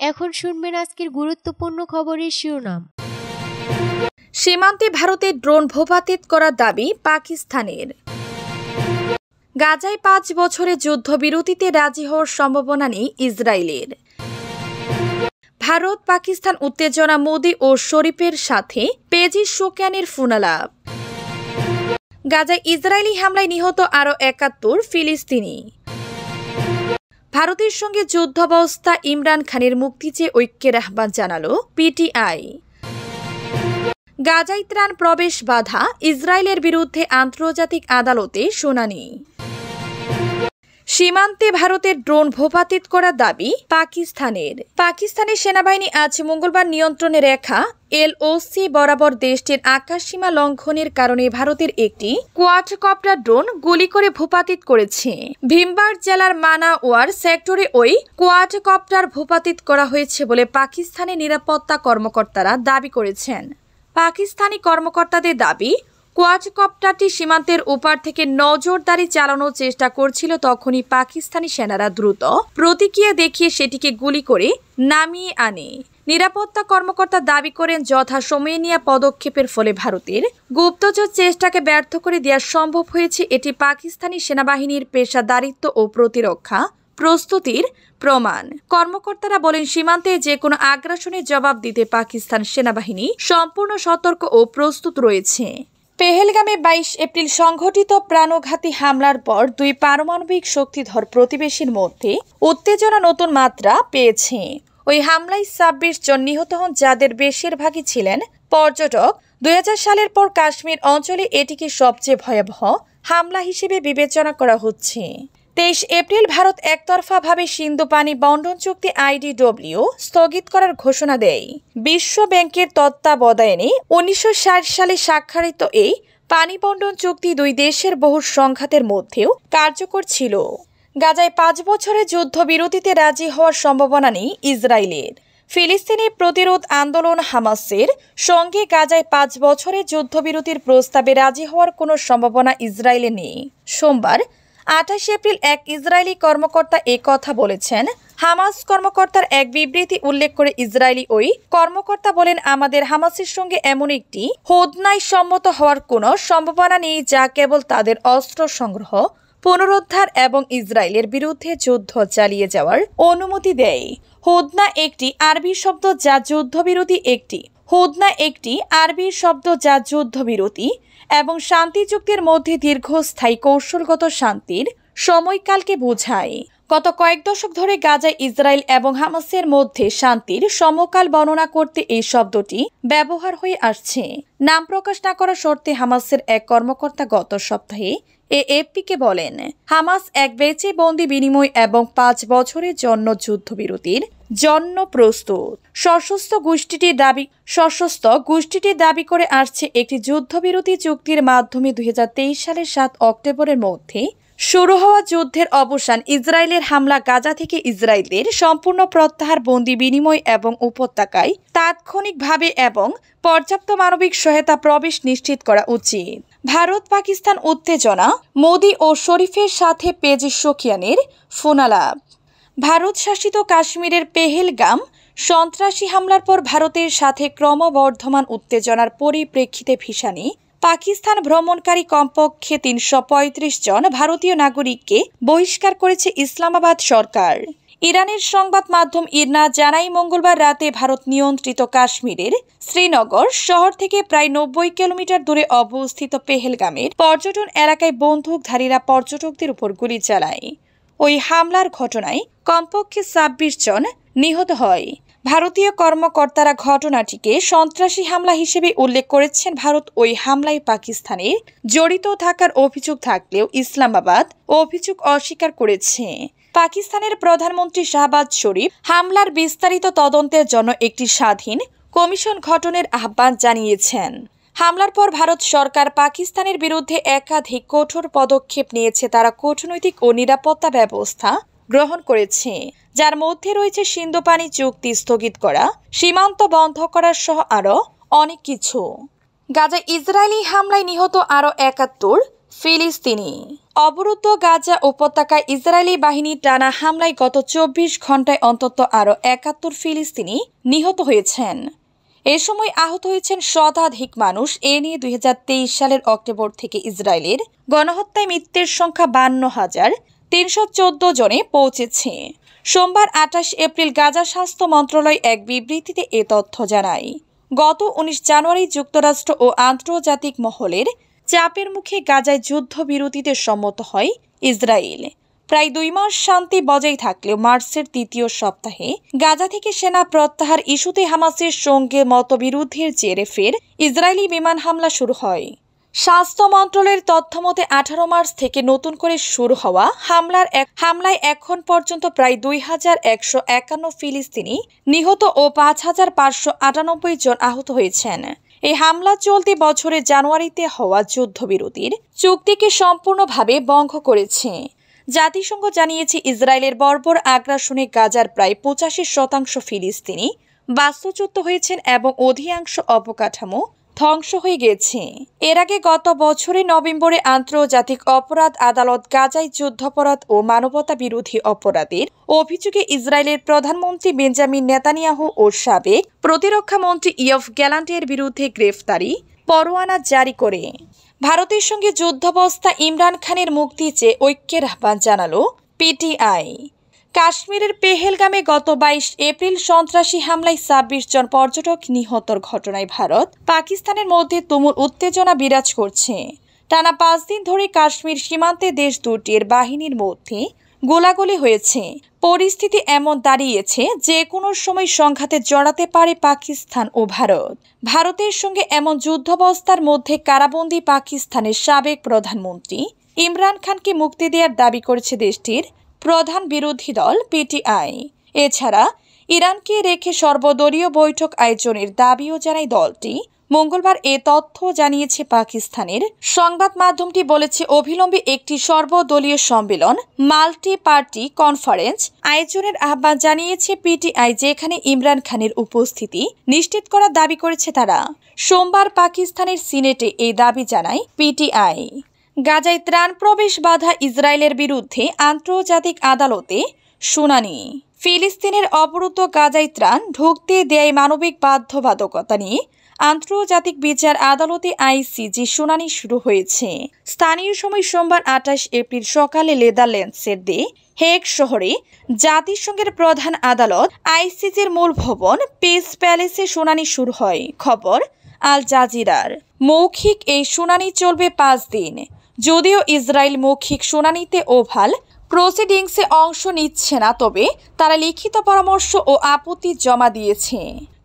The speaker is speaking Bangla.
এখন শুনবেন আজকের গুরুত্বপূর্ণ খবরের শিরোনাম। সীমান্তে ভারতের ড্রোন ভূপাতিত করার দাবি পাকিস্তানের। গাজায় 5 বছরের যুদ্ধবিরতিতে রাজি হওয়ার সম্ভাবনা নেই ইসরায়েলের। ভারত পাকিস্তান উত্তেজনা, মোদি ও শরীফের সাথে পেজিশকিয়ানের ফোনালাপ। গাজায় ইসরায়েলি হামলায় নিহত আরও 71 ফিলিস্তিনি। ভারতের সঙ্গে যুদ্ধাবস্থা, ইমরান খানের মুক্তি চেয়ে ঐক্যের আহ্বান জানালো পিটিআই। গাজায় ত্রাণ প্রবেশ বাধা, ইসরায়েলের বিরুদ্ধে আন্তর্জাতিক আদালতে শুনানি। সীমান্তে ভারতের ড্রোন ভূপাতিত করার দাবি পাকিস্তানের। পাকিস্তানের সেনাবাহিনী আজ মঙ্গলবার নিয়ন্ত্রণে রেখা এলওসি বরাবর দেশটির আকাশসীমা লঙ্ঘনের কারণে ভারতের একটি কোয়াডকপ্টার ড্রোন গুলি করে ভূপাতিত করেছে। ভীমবার জেলার মানাওয়ার সেক্টরে ওই কোয়াডকপ্টার ভূপাতিত করা হয়েছে বলে পাকিস্তানি নিরাপত্তা কর্মকর্তারা দাবি করেছেন। পাকিস্তানি কর্মকর্তাদের দাবি, কোয়াডকপ্টারটি সীমান্তের ওপার থেকে নজরদারি চালানোর চেষ্টা করছিল, তখনই পাকিস্তানি সেনারা দ্রুত প্রতিক্রিয়া দেখিয়ে সেটিকে গুলি করে নামিয়ে আনে। নিরাপত্তা কর্মকর্তা দাবি করেন, যথাসময়ে নেওয়া পদক্ষেপের ফলে ভারতের গুপ্তচর চেষ্টাকে ব্যর্থ করে দেওয়া সম্ভব হয়েছে। এটি পাকিস্তানি সেনাবাহিনীর পেশাদারিত্ব ও প্রতিরক্ষা প্রস্তুতির প্রমাণ। কর্মকর্তারা বলেন, সীমান্তে যে কোনো আগ্রাসনের জবাব দিতে পাকিস্তান সেনাবাহিনী সম্পূর্ণ সতর্ক ও প্রস্তুত রয়েছে। পেহেলগামে 22 এপ্রিল সংঘটিত প্রাণঘাতী হামলার পর দুই পারমাণবিক শক্তিধর প্রতিবেশীর মধ্যে উত্তেজনা নতুন মাত্রা পেয়েছে। ওই হামলায় 26 জন নিহত হন, যাদের বেশিরভাগই ছিলেন পর্যটক। 2000 সালের পর কাশ্মীর অঞ্চলে এটিকে সবচেয়ে ভয়াবহ হামলা হিসেবে বিবেচনা করা হচ্ছে। 23 এপ্রিল ভারত একতরফাভাবে সিন্ধু পানি বন্টন চুক্তি IDW স্থগিত করার ঘোষণা দেয়। বিশ্ব ব্যাংকের তত্ত্বাবধানে 1960 সালে স্বাক্ষরিত এই পানি বন্টন চুক্তি দুই দেশের বহু সংঘাতের মধ্যেও কার্যকর ছিল। গাজায় 5 বছরের যুদ্ধবিরতিতে রাজি হওয়ার সম্ভাবনা নেই ইসরায়েলের। ফিলিস্তিনি প্রতিরোধ আন্দোলন হামাসের সঙ্গে গাজায় 5 বছরের যুদ্ধবিরতির প্রস্তাবে রাজি হওয়ার কোনো সম্ভাবনা ইসরায়েলে নেই। সোমবার 28 এপ্রিল এক ইসরায়েলি কর্মকর্তা কথা বলেছেন। হামাস কর্মকর্তার এক বিবৃতি উল্লেখ করে ইসরায়েলি ওই কর্মকর্তা বলেন, আমাদের হামাসের সঙ্গে এমন একটি হোদনায় সম্মত হওয়ার কোনো সম্ভাবনা নেই যা কেবল তাদের অস্ত্র সংগ্রহ, পুনরুদ্ধার এবং ইসরায়েলের বিরুদ্ধে যুদ্ধ চালিয়ে যাওয়ার অনুমতি দেয়। হোদনা একটি আরবি শব্দ যা যুদ্ধবিরতি যা যুদ্ধবিরতি এবং শান্তি চুক্তির মধ্যে দীর্ঘস্থায়ী কৌশলগত শান্তির সময়কালকে বোঝায়। গত কয়েক দশক ধরে গাজায় ইসরায়েল এবং হামাসের মধ্যে শান্তির সমকাল বর্ণনা করতে এই শব্দটি ব্যবহার হয়ে আসছে। নাম প্রকাশ না করার শর্তে হামাসের এক কর্মকর্তা গত সপ্তাহে AFP-কে বলেন, হামাস এক বেঁচে বন্দি বিনিময় এবং 5 বছরের জন্য যুদ্ধবিরতির জন্য প্রস্তুত। সশস্ত্র গোষ্ঠীটি দাবি করে আসছে, একটি যুদ্ধবিরতি চুক্তির মাধ্যমে 2023 সালের 7 অক্টোবরের মধ্যে শুরু হওয়া যুদ্ধের অবসান, ইসরায়েলের হামলা, গাজা থেকে ইসরায়েলের সম্পূর্ণ প্রত্যাহার, বন্দি বিনিময় এবং উপত্যকায় তাৎক্ষণিকভাবে এবং পর্যাপ্ত মানবিক সহায়তা প্রবেশ নিশ্চিত করা উচিত। ভারত পাকিস্তান উত্তেজনা, মোদি ও শরীফের সাথে পেজিশকিয়ানের ফোনালাপ। ভারত শাসিত কাশ্মীরের পেহেলগাম সন্ত্রাসী হামলার পর ভারতের সাথে ক্রমবর্ধমান উত্তেজনার পরিপ্রেক্ষিতে ভিসানি পাকিস্তান ভ্রমণকারী কমপক্ষে 335 জন ভারতীয় নাগরিককে বহিষ্কার করেছে ইসলামাবাদ সরকার। ইরানের সংবাদ মাধ্যম ইরনা জানায়, মঙ্গলবার রাতে ভারত নিয়ন্ত্রিত কাশ্মীরের শ্রীনগর শহর থেকে প্রায় 90 কিলোমিটার দূরে অবস্থিত পেহেলগামের পর্যটন এলাকায় বন্দুকধারীরা পর্যটকদের উপর গুলি চালায়। ওই হামলার ঘটনায় কমপক্ষে 26 জন নিহত হয়। ভারতীয় কর্মকর্তারা ঘটনাটিকে সন্ত্রাসী হামলা হিসেবে উল্লেখ করেছেন। ভারত ওই হামলায় পাকিস্তানের জড়িত থাকার অভিযোগ থাকলেও ইসলামাবাদ অভিযোগ অস্বীকার করেছে। পাকিস্তানের প্রধানমন্ত্রী শাহবাজ শরীফ হামলার বিস্তারিত তদন্তের জন্য একটি স্বাধীন কমিশন গঠনের আহ্বান জানিয়েছেন। হামলার পর ভারত সরকার পাকিস্তানের বিরুদ্ধে একাধিক কঠোর পদক্ষেপ নিয়েছে। তারা কূটনৈতিক ও নিরাপত্তা ব্যবস্থা গ্রহণ করেছে, যার মধ্যে রয়েছে সিন্ধু পানি চুক্তি স্থগিত করা, সীমান্ত বন্ধ করার সহ আরও অনেক কিছু। গাজায় ইসরায়েলি হামলায় নিহত আরও 71 ফিলিস্তিনি অবরুদ্ধ গাজা উপত্যকায় ইসরায়েলি বাহিনীর টানা হামলায় গত ২৪ ঘন্টায় অন্তত আরও ৭১ ফিলিস্তিনি নিহত হয়েছেন। এ সময় আহত হয়েছেন শতাধিক মানুষ। এ নিয়ে ২০২৩ সালের অক্টোবর থেকে ইসরায়েলের গণহত্যায় মৃতের সংখ্যা ৫২,৩১৪ জনে পৌঁছেছে। সোমবার ২৮ এপ্রিল গাজা স্বাস্থ্য মন্ত্রণালয় এক বিবৃতিতে এ তথ্য জানায়। গত ১৯ জানুয়ারি যুক্তরাষ্ট্র ও আন্তর্জাতিক মহলের চাপের মুখে গাজায় যুদ্ধবিরতিতে সম্মত হয় ইসরায়েল। প্রায় ২ মাস শান্তি বজায় থাকলেও মার্চের তৃতীয় সপ্তাহে গাজা থেকে সেনা প্রত্যাহার ইস্যুতে হামাসের সঙ্গে মতবিরোধের জেরে ফের ইসরায়েলি বিমান হামলা শুরু হয়। স্বাস্থ্য মন্ত্রণালয়ের তথ্যমতে ১৮ মার্চ থেকে নতুন করে শুরু হওয়া হামলায় এখন পর্যন্ত প্রায় ২,১৫১ ফিলিস্তিনি নিহত ও ৫,৫৯৮ জন আহত হয়েছেন। এই হামলা চলতি বছরের জানুয়ারিতে হওয়া যুদ্ধবিরতির চুক্তিকে সম্পূর্ণভাবে ভঙ্গ করেছে। জাতিসংঘ জানিয়েছে ইসরায়েলের বর্বর আগ্রাসনে গাজার প্রায় ৮৫% ফিলিস্তিনি বাস্তুচ্যুত হয়েছেন এবং অধিকাংশ অবকাঠামো ধ্বংস হয়ে গেছে। এর আগে গত বছরের নভেম্বরে আন্তর্জাতিক অপরাধ আদালত গাজায় যুদ্ধাপরাধ ও মানবতা বিরোধী অপরাধের অভিযোগে ইসরায়েলের প্রধানমন্ত্রী বেঞ্জামিন নেতানিয়াহু ও সাবেক প্রতিরক্ষা মন্ত্রী ইয়ভ গ্যালান্টের বিরুদ্ধে গ্রেফতারি পরোয়ানা জারি করে ভারতের সঙ্গে যুদ্ধাবস্থা ইমরান খানের মুক্তি চেয়ে ঐক্যের আহ্বান জানালো পিটিআই। কাশ্মীরের পেহেলগামে গত ২২ এপ্রিল সন্ত্রাসী হামলায় ২৬ জন পর্যটক নিহতর ঘটনায় ভারত পাকিস্তানের মধ্যে তুমুল উত্তেজনা বিরাজ করছে। টানা ৫ দিন ধরে কাশ্মীর সীমান্তে দেশ দুটির বাহিনীর মধ্যে গোলাগুলি হয়েছে। পরিস্থিতি এমন দাঁড়িয়েছে যে কোনো সময় সংঘাতে জড়াতে পারে পাকিস্তান ও ভারত। ভারতের সঙ্গে এমন যুদ্ধাবস্থার মধ্যে কারাবন্দী পাকিস্তানের সাবেক প্রধানমন্ত্রী ইমরান খানকে মুক্তি দেওয়ার দাবি করেছে দেশটির প্রধান বিরোধী দল পিটিআই। এছাড়া ইরানকে রেখে সর্বদলীয় বৈঠক আয়োজনের দাবিও জানায় দলটি। মঙ্গলবার এ তথ্য জানিয়েছে পাকিস্তানের সংবাদ মাধ্যমটি বলেছে অবিলম্বে একটি সর্বদলীয় সম্মেলন মাল্টি পার্টি কনফারেন্স আয়োজনের আহ্বান জানিয়েছে পিটিআই, যেখানে ইমরান খানের উপস্থিতি নিশ্চিত করার দাবি করেছে তারা। সোমবার পাকিস্তানের সিনেটে এই দাবি জানায় পিটিআই। গাজায় ত্রাণ প্রবেশ বাধা ইসরায়েলের বিরুদ্ধে আন্তর্জাতিক আদালতে শুনানি। ফিলিস্তিনের অবরুদ্ধ গাজায় ত্রাণ ঢুকতে দেয় মানবিক বাধ্যবাধকতা নিয়ে আন্তর্জাতিক বিচার আদালতে আইসিজি শুনানি শুরু হয়েছে। স্থানীয় সময় সোমবার ২৮ এপ্রিল সকালে নেদারল্যান্ডসের দ্য হেগ শহরে জাতিসংঘের প্রধান আদালত আইসিজির মূল ভবন পিস প্যালেসে শুনানি শুরু হয়। খবর আল জাজিরার। মৌখিক এই শুনানি চলবে ৫ দিন। যদিও ইসরায়েল মৌখিক শুনানিতে ওভাল প্রসিডিংসে অংশ নিচ্ছে না, তবে তারা লিখিত পরামর্শ ও আপত্তি জমা দিয়েছে।